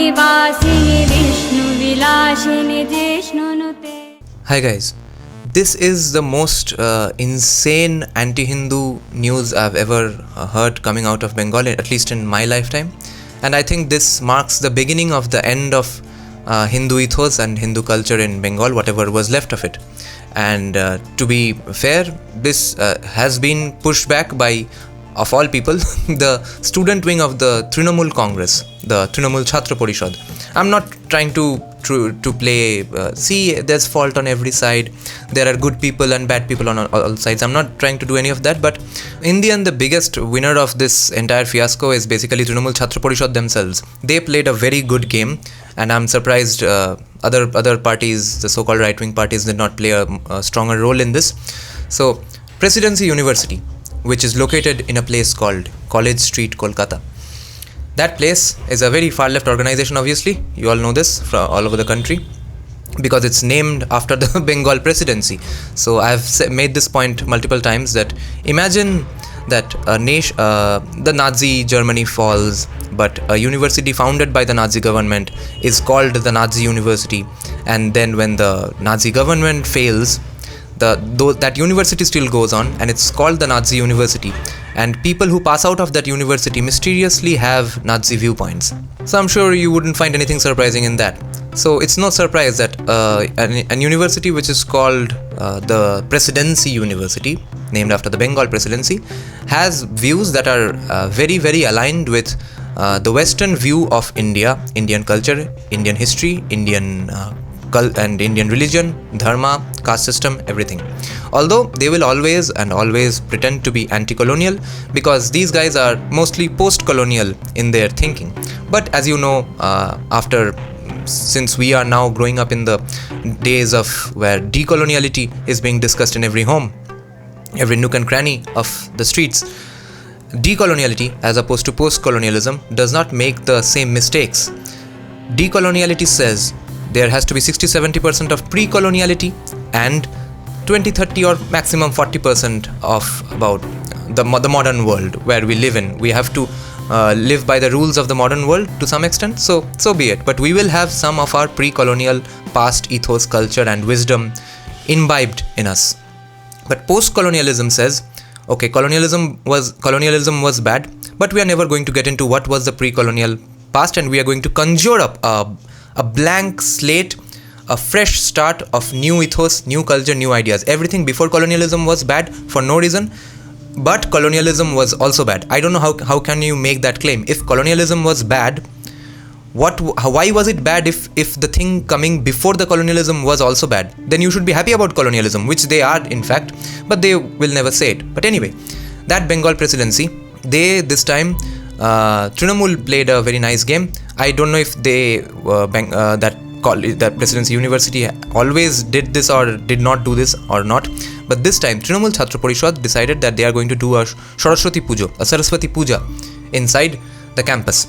निवासिनि विष्णुविलासिनि जिष्णुनुते. Hi guys, this is the most insane anti-Hindu news I've ever heard coming out of Bengal, at least in my lifetime. And I think this marks the beginning of the end of Hindu ethos and Hindu culture in Bengal, whatever was left of it. And to be fair, this has been pushed back by, of all people, the student wing of the Trinamool Congress, the Trinamool Chhatra Parishad. I'm not trying to play, see, there's fault on every side, there are good people and bad people on all sides. I'm not trying to do any of that, but in the end, the biggest winner of this entire fiasco is basically Trinamool Chhatra Parishad themselves. They played a very good game, and I'm surprised other parties, the so-called right-wing parties, did not play a stronger role in this. So, Presidency University, which is located in a place called College Street, Kolkata. That place is a very far-left organization, obviously. You all know this from all over the country because it's named after the Bengal presidency. So I've made this point multiple times that imagine that the Nazi Germany falls, but a university founded by the Nazi government is called the Nazi University. And then when the Nazi government fails, that university still goes on, and it's called the Nazi University, and people who pass out of that university mysteriously have Nazi viewpoints. So I'm sure you wouldn't find anything surprising in that. So it's no surprise that an university which is called the Presidency University, named after the Bengal presidency, has views that are very, very aligned with the Western view of India, Indian culture, Indian history, Indian and Indian religion, dharma, caste system, everything. Although they will always pretend to be anti-colonial because these guys are mostly post-colonial in their thinking. But as you know, since we are now growing up in the days of where decoloniality is being discussed in every home, every nook and cranny of the streets, decoloniality as opposed to post-colonialism does not make the same mistakes. Decoloniality says there has to be 60-70% of pre-coloniality and 20-30 or maximum 40% of about the modern world where we live in. We have to live by the rules of the modern world to some extent, so be it. But we will have some of our pre-colonial past ethos, culture and wisdom imbibed in us. But post-colonialism says, okay, colonialism was bad, but we are never going to get into what was the pre-colonial past, and we are going to conjure up a blank slate, a fresh start of new ethos, new culture, new ideas. Everything before colonialism was bad for no reason, but colonialism was also bad. I don't know how can you make that claim. If colonialism was bad, why was it bad if the thing coming before the colonialism was also bad? Then you should be happy about colonialism, which they are in fact, but they will never say it. But anyway, that Bengal presidency, this time Trinamool played a very nice game. I don't know if that Presidency University always did this or did not do this or not, but this time Trinamool Chhatra Parishad decided that they are going to do a Saraswati Puja inside the campus,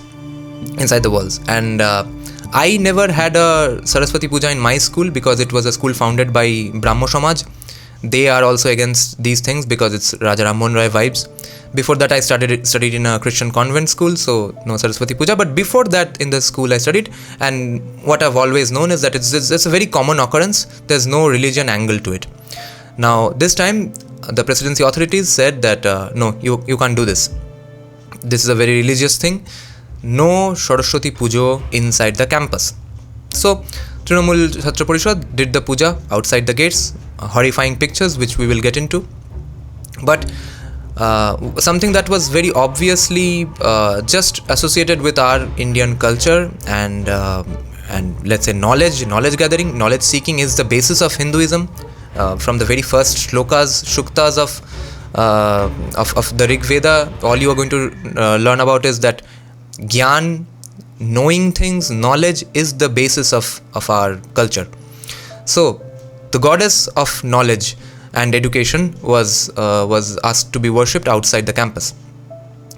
inside the walls. And I never had a Saraswati Puja in my school because it was a school founded by Brahmo Samaj. They are also against these things because it's Raja Ram Mohan Roy vibes. Before that, I studied in a Christian convent school, so no Saraswati Puja. But before that, in the school I studied, and what I've always known is that it's a very common occurrence. There's no religion angle to it. Now, this time, the presidency authorities said that no, you can't do this. This is a very religious thing. No Saraswati Puja inside the campus. So, Trinamool Chhatra Parishad did the puja outside the gates. Horrifying pictures, which we will get into. But something that was very obviously just associated with our Indian culture and let's say knowledge gathering, knowledge seeking is the basis of Hinduism. From the very first shlokas, shuktas of the Rig Veda, all you are going to learn about is that Gyan, knowing things, knowledge is the basis of our culture. So the goddess of knowledge and education was asked to be worshipped outside the campus.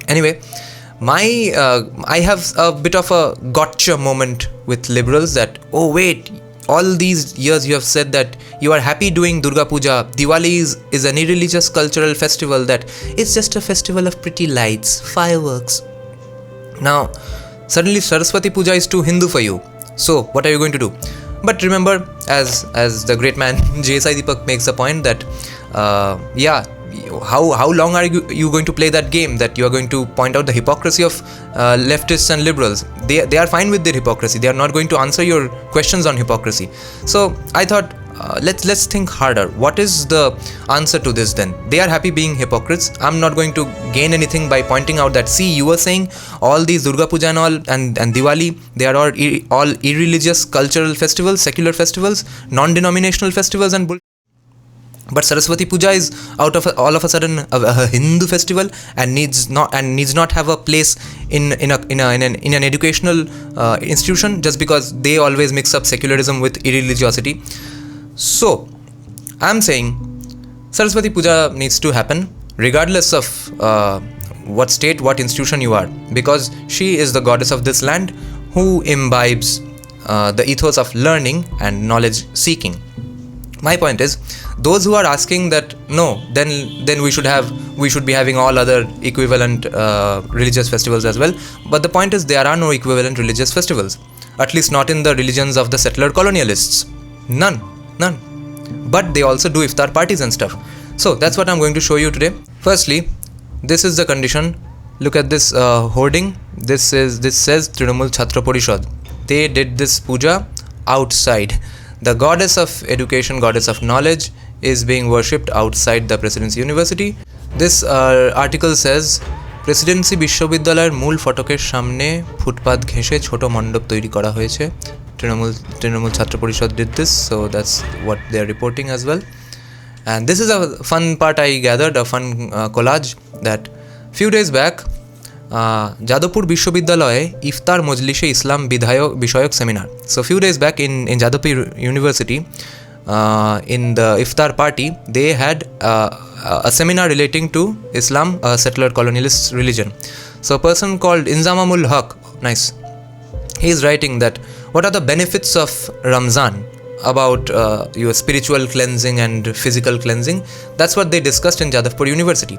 Anyway, I have a bit of a gotcha moment with liberals that, oh wait, all these years you have said that you are happy doing Durga Puja. Diwali is an irreligious cultural festival, that it's just a festival of pretty lights, fireworks. Now, suddenly Saraswati Puja is too Hindu for you. So what are you going to do? But remember, as the great man JSI Deepak makes the point that how long are you going to play that game, that you are going to point out the hypocrisy of leftists and liberals? They are fine with their hypocrisy. They are not going to answer your questions on hypocrisy. So I thought, let's think harder. What is the answer to this then? They are happy being hypocrites. I'm not going to gain anything by pointing out that, see, you were saying all these Durga Puja and all and Diwali, they are all irreligious cultural festivals, secular festivals, non-denominational festivals and but Saraswati Puja is all of a sudden a Hindu festival and needs not have a place in an educational institution, just because they always mix up secularism with irreligiosity. So I'm saying Saraswati Puja needs to happen regardless of what state, what institution you are, because she is the goddess of this land who imbibes the ethos of learning and knowledge seeking. My point is, those who are asking that no, then we should be having all other equivalent religious festivals as well. But the point is, there are no equivalent religious festivals, at least not in the religions of the settler colonialists. None. But they also do iftar parties and stuff. So that's what I'm going to show you today. Firstly, this is the condition. Look at this hoarding. This says Trinamool Chhatra Parishad. They did this puja outside. The goddess of education, goddess of knowledge, is being worshipped outside the Presidency University. This article says, Presidency বিশ্ববিদ্যালয়ের মূল ফটকের সামনে ফুটপাত ঘেঁষে ছোট মণ্ডপ তৈরি করা হয়েছে. Trinamool Chhatra Parishad did this, so that's what they are reporting as well. And this is a fun part I gathered, a fun collage, that few days back Jadavpur Bishwabidhyaloye Iftar Mojlishe Islam Bishoyak Seminar. So few days back in Jadavpur University, in the iftar party, they had a seminar relating to Islam, a settler colonialist religion. So a person called Inzamamul Haq, nice, he is writing that what are the benefits of Ramzan about your spiritual cleansing and physical cleansing. That's what they discussed in Jadavpur University.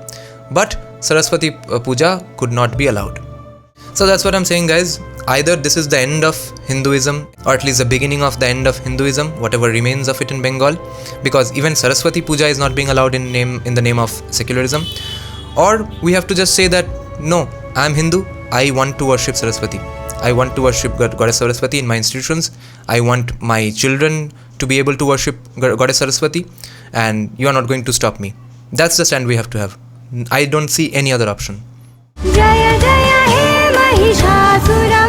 But Saraswati Puja could not be allowed. So that's what I'm saying, guys. Either this is the end of Hinduism, or at least the beginning of the end of Hinduism, whatever remains of it in Bengal, because even Saraswati Puja is not being allowed in the name of secularism. Or we have to just say that no, I'm Hindu, I want to worship Saraswati. I want to worship Goddess Saraswati in my institutions. I want my children to be able to worship Goddess Saraswati, and you are not going to stop me. That's the stand we have to have. I don't see any other option. Jaya Jaya He Mahishasura